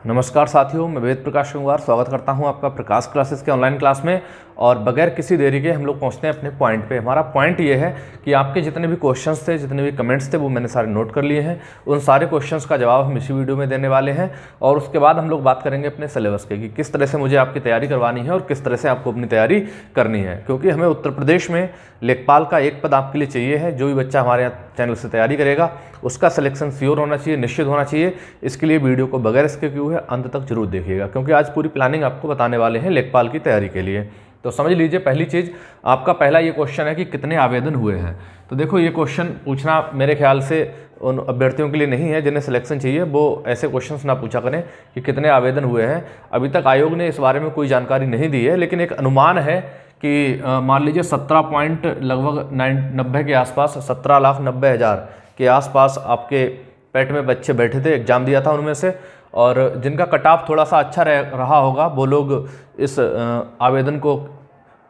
नमस्कार साथियों, मैं वेद प्रकाश कुमार स्वागत करता हूं आपका प्रकाश क्लासेस के ऑनलाइन क्लास में। और बगैर किसी देरी के हम लोग पहुंचते हैं अपने पॉइंट पे। हमारा पॉइंट ये है कि आपके जितने भी क्वेश्चंस थे, जितने भी कमेंट्स थे, वो मैंने सारे नोट कर लिए हैं। उन सारे क्वेश्चंस का जवाब हम इसी वीडियो में देने वाले हैं। और उसके बाद हम लोग बात करेंगे अपने सिलेबस के कि किस तरह से मुझे आपकी तैयारी करवानी है और किस तरह से आपको अपनी तैयारी करनी है। क्योंकि हमें उत्तर प्रदेश में लेखपाल का एक पद आपके लिए चाहिए है। जो भी बच्चा हमारे यहाँ चैनल से तैयारी करेगा उसका सिलेक्शन श्योर होना चाहिए, निश्चित होना चाहिए। इसके लिए वीडियो को बगैर इसके क्यों है अंत तक जरूर देखिएगा, क्योंकि आज पूरी प्लानिंग आपको बताने वाले हैं लेखपाल की तैयारी के लिए। तो समझ लीजिए, पहली चीज़ आपका पहला ये क्वेश्चन है कि कितने आवेदन हुए हैं। तो देखो, ये क्वेश्चन पूछना मेरे ख्याल से उन अभ्यर्थियों के लिए नहीं है जिन्हें सिलेक्शन चाहिए। वो ऐसे क्वेश्चंस ना पूछा करें कि कितने आवेदन हुए हैं। अभी तक आयोग ने इस बारे में कोई जानकारी नहीं दी है, लेकिन एक अनुमान है कि मान लीजिए 17 पॉइंट लगभग 90 के आसपास, 17,90,000 के आसपास आपके पेट में बच्चे बैठे थे, एग्जाम दिया था उनमें से। और जिनका कट ऑफ थोड़ा सा अच्छा रहा होगा वो लोग इस आवेदन को,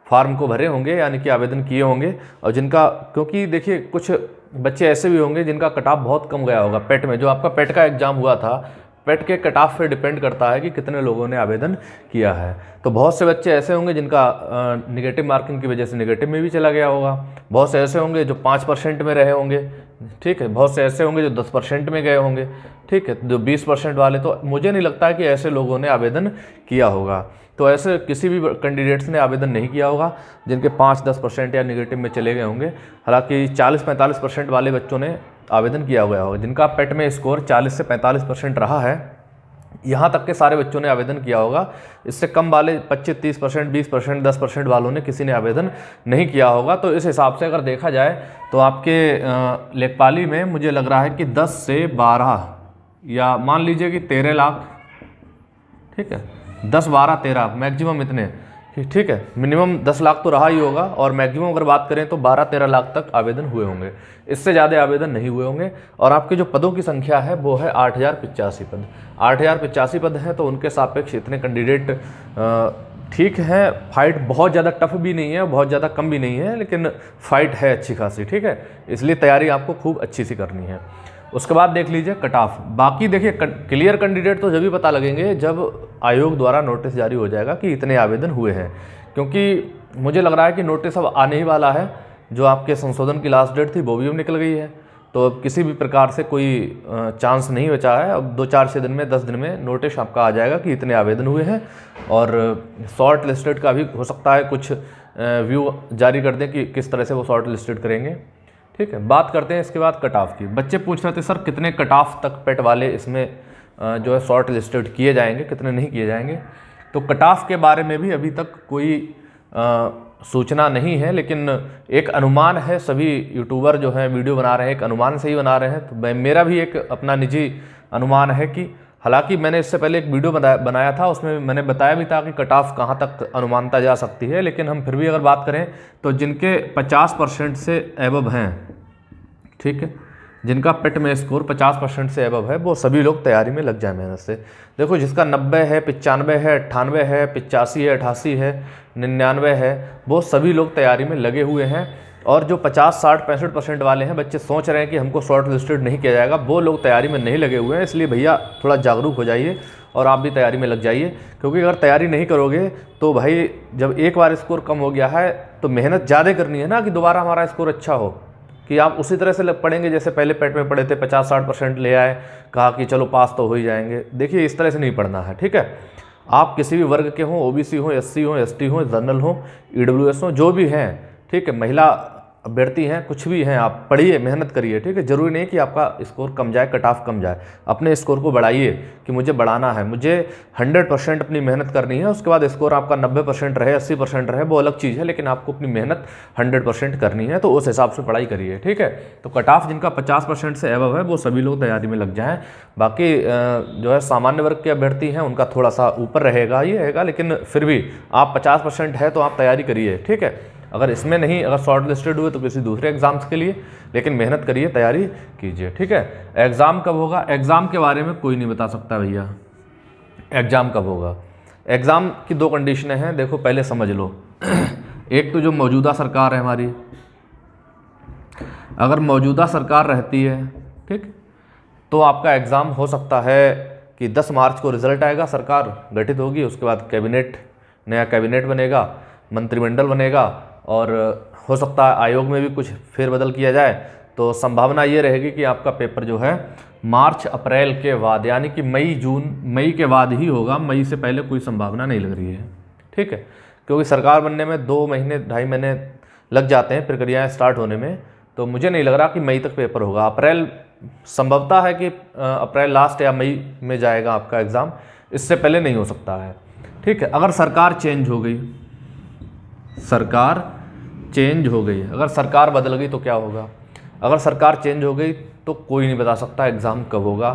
फॉर्म को भरे होंगे, यानी कि आवेदन किए होंगे। और जिनका, क्योंकि देखिए कुछ बच्चे ऐसे भी होंगे जिनका कट ऑफ बहुत कम गया होगा पेट में। जो आपका पेट का एग्ज़ाम हुआ था, पेट के कट ऑफ पे डिपेंड करता है कि कितने लोगों ने आवेदन किया है। तो बहुत से बच्चे ऐसे होंगे जिनका निगेटिव मार्किंग की वजह से निगेटिव में भी चला गया होगा। बहुत से ऐसे होंगे जो 5% में रहे होंगे, ठीक है। बहुत से ऐसे होंगे जो 10% में गए होंगे, ठीक है। जो 20% वाले, तो मुझे नहीं लगता है कि ऐसे लोगों ने आवेदन किया होगा। तो ऐसे किसी भी कैंडिडेट्स ने आवेदन नहीं किया होगा जिनके 5-10% या निगेटिव में चले गए होंगे। हालांकि 40-45% वाले बच्चों ने आवेदन किया हुआ होगा। जिनका पेट में स्कोर 40 से 45% रहा है, यहाँ तक के सारे बच्चों ने आवेदन किया होगा। इससे कम वाले 25-30%, 20%, 10% वालों ने किसी ने आवेदन नहीं किया होगा। तो इस हिसाब से अगर देखा जाए तो आपके लेखपाली में मुझे लग रहा है कि 10 से 12 या मान लीजिए कि 13 लाख, ठीक है, 10, 12, 13 मैक्सिमम इतने, ठीक है। मिनिमम 10 लाख तो रहा ही होगा, और मैक्सिमम अगर बात करें तो 12-13 लाख तक आवेदन हुए होंगे। इससे ज़्यादा आवेदन नहीं हुए होंगे। और आपके जो पदों की संख्या है वो है 8,085 पद। 8,085 पद हैं, तो उनके सापेक्ष इतने कैंडिडेट ठीक है। फाइट बहुत ज़्यादा टफ भी नहीं है, बहुत ज़्यादा कम भी नहीं है, लेकिन फाइट है अच्छी खासी, ठीक है। इसलिए तैयारी आपको खूब अच्छी सी करनी है। उसके बाद देख लीजिए कट ऑफ। बाकी देखिए, क्लियर कैंडिडेट तो जब भी पता लगेंगे जब आयोग द्वारा नोटिस जारी हो जाएगा कि इतने आवेदन हुए हैं। क्योंकि मुझे लग रहा है कि नोटिस अब आने ही वाला है। जो आपके संशोधन की लास्ट डेट थी वो भी अब निकल गई है। तो अब किसी भी प्रकार से कोई चांस नहीं बचा है। अब 2-4 दिन में, 10 दिन में नोटिस आपका आ जाएगा कि इतने आवेदन हुए हैं। और शॉर्ट लिस्टेड का भी हो सकता है कुछ व्यू जारी कर दें कि किस तरह से वो शॉर्ट लिस्टेड करेंगे, ठीक है। बात करते हैं इसके बाद कट ऑफ की। बच्चे पूछ रहे थे सर कितने कट ऑफ तक पेट वाले इसमें जो है शॉर्ट लिस्टेड किए जाएंगे, कितने नहीं किए जाएंगे। तो कट ऑफ के बारे में भी अभी तक कोई सूचना नहीं है, लेकिन एक अनुमान है। सभी यूट्यूबर जो हैं वीडियो बना रहे हैं एक अनुमान से ही बना रहे हैं। तो मेरा भी एक अपना निजी अनुमान है कि, हालांकि मैंने इससे पहले एक वीडियो बनाया था, उसमें मैंने बताया भी था कि कट ऑफ कहाँ तक अनुमानता जा सकती है। लेकिन हम फिर भी अगर बात करें तो जिनके 50% से एबव हैं, ठीक है, जिनका पेट में स्कोर 50% से एबव है, वो सभी लोग तैयारी में लग जाए मेहनत से। देखो, जिसका 90 है, 95 है, 98 है, 85 है, 88 है, 99 है, वो सभी लोग तैयारी में लगे हुए हैं। और जो 50, 60, 65% वाले हैं, बच्चे सोच रहे हैं कि हमको शॉर्ट लिस्टेड नहीं किया जाएगा, वो लोग तैयारी में नहीं लगे हुए हैं। इसलिए भैया थोड़ा जागरूक हो जाइए और आप भी तैयारी में लग जाइए। क्योंकि अगर तैयारी नहीं करोगे तो भाई, जब एक बार स्कोर कम हो गया है तो मेहनत ज़्यादा करनी है ना, कि दोबारा हमारा स्कोर अच्छा हो। कि आप उसी तरह से पढ़ेंगे जैसे पहले पेट में पढ़े थे, 50-60% ले आए, कहा कि चलो पास तो हो ही जाएंगे। देखिए, इस तरह से नहीं पढ़ना है, ठीक है। आप किसी भी वर्ग के हों, ओबीसी हो, एससी हो, एसटी हो, जनरल हो, ईडब्ल्यूएस हो, जो भी हैं, ठीक है, महिला अभ्यर्थी हैं, कुछ भी हैं, आप पढ़िए, मेहनत करिए, ठीक है। जरूरी नहीं कि आपका स्कोर कम जाए, कट ऑफ कम जाए। अपने स्कोर को बढ़ाइए कि मुझे बढ़ाना है, मुझे 100% अपनी मेहनत करनी है। उसके बाद स्कोर आपका 90% रहे, 80% रहे, वो अलग चीज़ है, लेकिन आपको अपनी मेहनत 100% करनी है। तो उस हिसाब से पढ़ाई करिए, ठीक है। तो कट ऑफ जिनका 50% से एबव है वो सभी लोग तैयारी में लग जाएँ। बाकी जो है सामान्य वर्ग के अभ्यर्थी हैं उनका थोड़ा सा ऊपर रहेगा, ये रहेगा, लेकिन फिर भी आप 50% है तो आप तैयारी करिए, ठीक है। अगर इसमें नहीं, अगर शॉर्ट लिस्टेड हुए तो किसी दूसरे एग्जाम्स के लिए, लेकिन मेहनत करिए, तैयारी कीजिए, ठीक है। एग्ज़ाम कब होगा? एग्ज़ाम के बारे में कोई नहीं बता सकता भैया, एग्ज़ाम कब होगा। एग्ज़ाम की 2 कंडीशनें हैं, देखो पहले समझ लो। एक तो जो मौजूदा सरकार है हमारी, अगर मौजूदा सरकार रहती है, ठीक, तो आपका एग्ज़ाम हो सकता है कि 10 मार्च को रिजल्ट आएगा, सरकार गठित होगी, उसके बाद कैबिनेट, नया कैबिनेट बनेगा, मंत्रिमंडल बनेगा और हो सकता है आयोग में भी कुछ फेरबदल किया जाए। तो संभावना ये रहेगी कि आपका पेपर जो है मार्च अप्रैल के बाद, यानी कि मई के बाद ही होगा। मई से पहले कोई संभावना नहीं लग रही है, ठीक है, क्योंकि सरकार बनने में 2 महीने 2.5 महीने लग जाते हैं प्रक्रियाएं स्टार्ट होने में। तो मुझे नहीं लग रहा कि मई तक पेपर होगा। अप्रैल संभवतः है कि अप्रैल लास्ट या मई में जाएगा आपका एग्ज़ाम, इससे पहले नहीं हो सकता है, ठीक है। अगर सरकार चेंज हो गई, अगर सरकार बदल गई तो क्या होगा? अगर सरकार चेंज हो गई तो कोई नहीं बता सकता एग्ज़ाम कब होगा।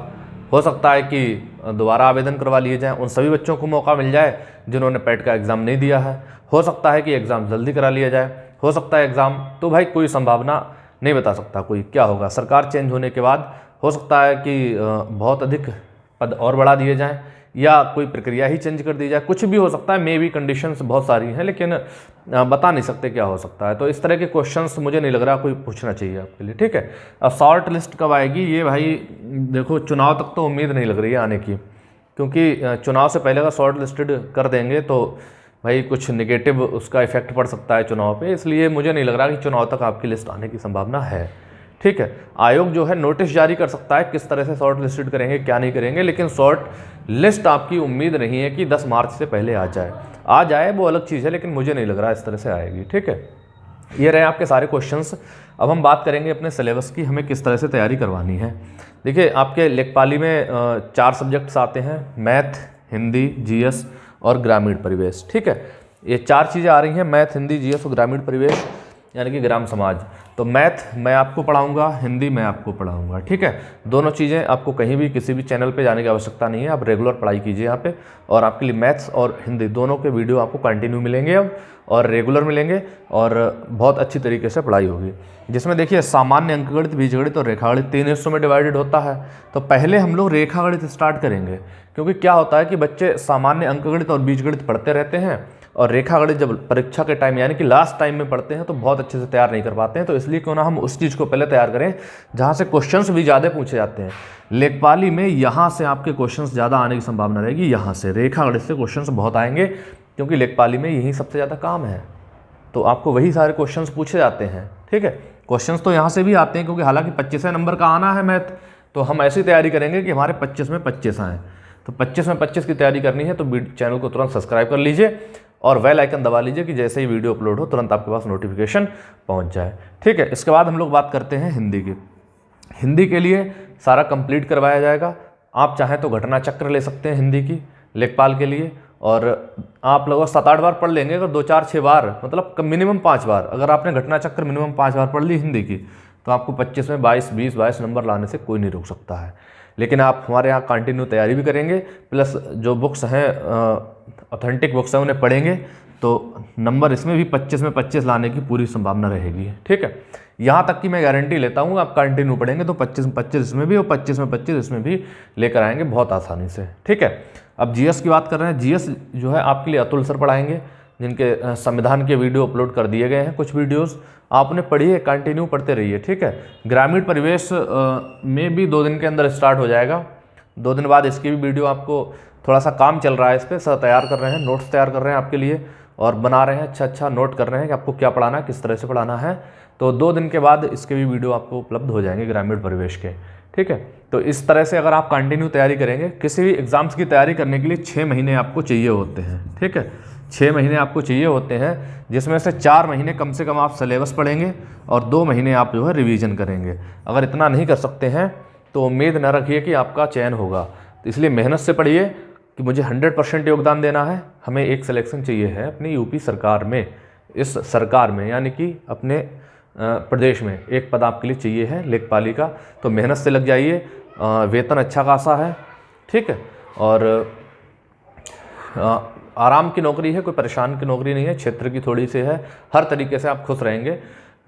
हो सकता है कि दोबारा आवेदन करवा लिए जाएं, उन सभी बच्चों को मौका मिल जाए जिन्होंने पेट का एग्ज़ाम नहीं दिया है। हो सकता है कि एग्ज़ाम जल्दी करा लिया जाए, हो सकता है एग्ज़ाम, तो भाई कोई संभावना नहीं बता सकता कोई क्या होगा। सरकार चेंज होने के बाद हो सकता है कि बहुत अधिक पद और बढ़ा दिए जाएं या कोई प्रक्रिया ही चेंज कर दी जाए, कुछ भी हो सकता है। मे बी कंडीशंस बहुत सारी हैं, लेकिन बता नहीं सकते क्या हो सकता है। तो इस तरह के क्वेश्चंस मुझे नहीं लग रहा कोई पूछना चाहिए आपके लिए, ठीक है। अब शॉर्ट लिस्ट कब आएगी, ये भाई देखो चुनाव तक तो उम्मीद नहीं लग रही है आने की, क्योंकि चुनाव से पहले अगर शॉर्ट लिस्टेड कर देंगे तो भाई कुछ नेगेटिव उसका इफेक्ट पड़ सकता है चुनाव पे, इसलिए मुझे नहीं लग रहा कि चुनाव तक आपकी लिस्ट आने की संभावना है, ठीक है। आयोग जो है नोटिस जारी कर सकता है किस तरह से शॉर्ट लिस्टेड करेंगे क्या नहीं करेंगे, लेकिन शॉर्ट लिस्ट आपकी उम्मीद नहीं है कि 10 मार्च से पहले आ जाए वो अलग चीज़ है, लेकिन मुझे नहीं लग रहा इस तरह से आएगी, ठीक है। ये रहे आपके सारे क्वेश्चंस। अब हम बात करेंगे अपने सिलेबस की, हमें किस तरह से तैयारी करवानी है। देखिए आपके लेखपाली में 4 सब्जेक्ट्स आते हैं, मैथ, हिंदी, जीएस और ग्रामीण परिवेश, ठीक है। ये 4 चीज़ें आ रही हैं, मैथ, हिंदी, जीएस और ग्रामीण परिवेश, यानी कि ग्राम समाज। तो मैथ मैं आपको पढ़ाऊंगा, हिंदी मैं आपको पढ़ाऊंगा, ठीक है। दोनों चीज़ें आपको कहीं भी किसी भी चैनल पे जाने की आवश्यकता नहीं है, आप रेगुलर पढ़ाई कीजिए यहाँ पे, और आपके लिए मैथ्स और हिंदी दोनों के वीडियो आपको कंटिन्यू मिलेंगे अब, और रेगुलर मिलेंगे, और बहुत अच्छी तरीके से पढ़ाई होगी। जिसमें देखिए सामान्य अंकगणित, बीजगणित और रेखागणित 3 हिस्सों में डिवाइडेड होता है। तो पहले हम लोग रेखागणित स्टार्ट करेंगे, क्योंकि क्या होता है कि बच्चे सामान्य अंकगणित और बीजगणित पढ़ते रहते हैं, और रेखागणित जब परीक्षा के टाइम यानी कि लास्ट टाइम में पढ़ते हैं तो बहुत अच्छे से तैयार नहीं कर पाते हैं। तो इसलिए क्यों ना हम उस चीज़ को पहले तैयार करें जहाँ से क्वेश्चंस भी ज़्यादा पूछे जाते हैं। लेखपाली में यहाँ से आपके क्वेश्चंस ज़्यादा आने की संभावना रहेगी, यहाँ से रेखागणित से क्वेश्चंस बहुत आएंगे, क्योंकि लेखपाली में यही सबसे ज़्यादा काम है, तो आपको वही सारे क्वेश्चंस पूछे जाते हैं, ठीक है। क्वेश्चंस तो यहाँ से भी आते हैं, क्योंकि हालांकि 25 नंबर का आना है मैथ, तो हम ऐसी तैयारी करेंगे कि हमारे 25 में 25 आएँ। तो 25 में 25 की तैयारी करनी है तो चैनल को तुरंत सब्सक्राइब कर लीजिए और बेल आइकन दबा लीजिए कि जैसे ही वीडियो अपलोड हो तुरंत आपके पास नोटिफिकेशन पहुंच जाए, ठीक है। इसके बाद हम लोग बात करते हैं हिंदी की। हिंदी के लिए सारा कंप्लीट करवाया जाएगा। आप चाहें तो घटना चक्र ले सकते हैं हिंदी की लेखपाल के लिए, और आप लगभग 7-8 बार पढ़ लेंगे। अगर 2, 4, 6 बार, मतलब मिनिमम 5 बार अगर आपने घटना चक्र मिनिमम 5 बार पढ़ ली हिंदी की, तो आपको 25 में 22 नंबर लाने से कोई नहीं रोक सकता है। लेकिन आप हमारे यहाँ कंटिन्यू तैयारी भी करेंगे, प्लस जो बुक्स हैं ऑथेंटिक बुक्स हैं उन्हें पढ़ेंगे, तो नंबर इसमें भी 25 में 25 लाने की पूरी संभावना रहेगी, ठीक है। यहाँ तक कि मैं गारंटी लेता हूँ आप कंटिन्यू पढ़ेंगे तो 25 में 25 इसमें भी और 25 में 25 इसमें भी लेकर आएंगे बहुत आसानी से, ठीक है। अब जीएस की बात कर रहे हैं। जीएस जो है आपके लिए अतुल सर पढ़ाएंगे, जिनके संविधान के वीडियो अपलोड कर दिए गए हैं, कुछ वीडियोज़ आप उन्हें पढ़िए, कंटिन्यू पढ़ते रहिए, ठीक है। ग्रामीण परिवेश में भी 2 दिन के अंदर स्टार्ट हो जाएगा। 2 दिन बाद इसकी भी वीडियो, आपको थोड़ा सा काम चल रहा है इस पर, सर तैयार कर रहे हैं, नोट्स तैयार कर रहे हैं आपके लिए और बना रहे हैं, अच्छा नोट कर रहे हैं कि आपको क्या पढ़ाना है, किस तरह से पढ़ाना है। तो 2 दिन के बाद इसके भी वीडियो आपको उपलब्ध हो जाएंगे ग्रामीण परिवेश के, ठीक है। तो इस तरह से अगर आप कंटिन्यू तैयारी करेंगे, किसी भी एग्ज़ाम्स की तैयारी करने के लिए 6 महीने आपको चाहिए होते हैं, ठीक है। 6 महीने आपको चाहिए होते हैं, जिसमें से 4 महीने कम से कम आप सिलेबस पढ़ेंगे और 2 महीने आप जो है रिवीजन करेंगे। अगर इतना नहीं कर सकते हैं तो उम्मीद न रखिए कि आपका चयन होगा। तो इसलिए मेहनत से पढ़िए कि मुझे 100% योगदान देना है। हमें एक सिलेक्शन चाहिए है अपनी यूपी सरकार में, इस सरकार में, यानी कि अपने प्रदेश में एक पद आपके लिए चाहिए है लेखपाली का। तो मेहनत से लग जाइए, वेतन अच्छा खासा है, ठीक है, और आराम की नौकरी है, कोई परेशान की नौकरी नहीं है, क्षेत्र की थोड़ी सी है, हर तरीके से आप खुश रहेंगे,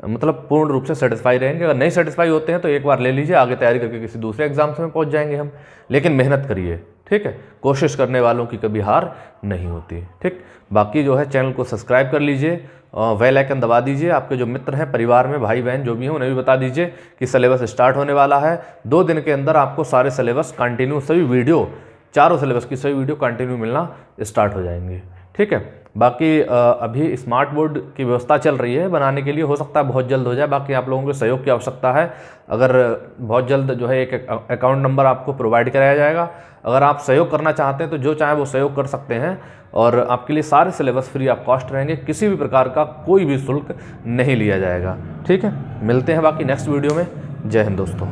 मतलब पूर्ण रूप से सेटिस्फाई रहेंगे। अगर नहीं सेटिस्फाई होते हैं तो एक बार ले लीजिए, आगे तैयारी करके किसी दूसरे एग्जाम्स में पहुंच जाएंगे हम, लेकिन मेहनत करिए, ठीक है। कोशिश करने वालों की कभी हार नहीं होती, ठीक। बाकी जो है चैनल को सब्सक्राइब कर लीजिए, बेल आइकन दबा दीजिए। आपके जो मित्र हैं, परिवार में भाई बहन जो भी हैं, उन्हें भी बता दीजिए कि सिलेबस स्टार्ट होने वाला है। 2 दिन के अंदर आपको सारे सिलेबस कंटिन्यू सभी वीडियो चारों सिलेबस की सभी वीडियो कंटिन्यू मिलना स्टार्ट हो जाएंगे। ठीक है, बाकी अभी स्मार्ट बोर्ड की व्यवस्था चल रही है बनाने के लिए, हो सकता है बहुत जल्द हो जाए। बाकी आप लोगों के सहयोग की आवश्यकता है। अगर बहुत जल्द जो है एक अकाउंट नंबर आपको प्रोवाइड कराया जाएगा। अगर आप सहयोग करना चाहते हैं तो जो चाहे वो सहयोग कर सकते हैं, और आपके लिए सारे सिलेबस फ्री ऑफ कॉस्ट रहेंगे, किसी भी प्रकार का कोई भी शुल्क नहीं लिया जाएगा। ठीक है, मिलते हैं बाकी नेक्स्ट वीडियो में। जय हिंद दोस्तों।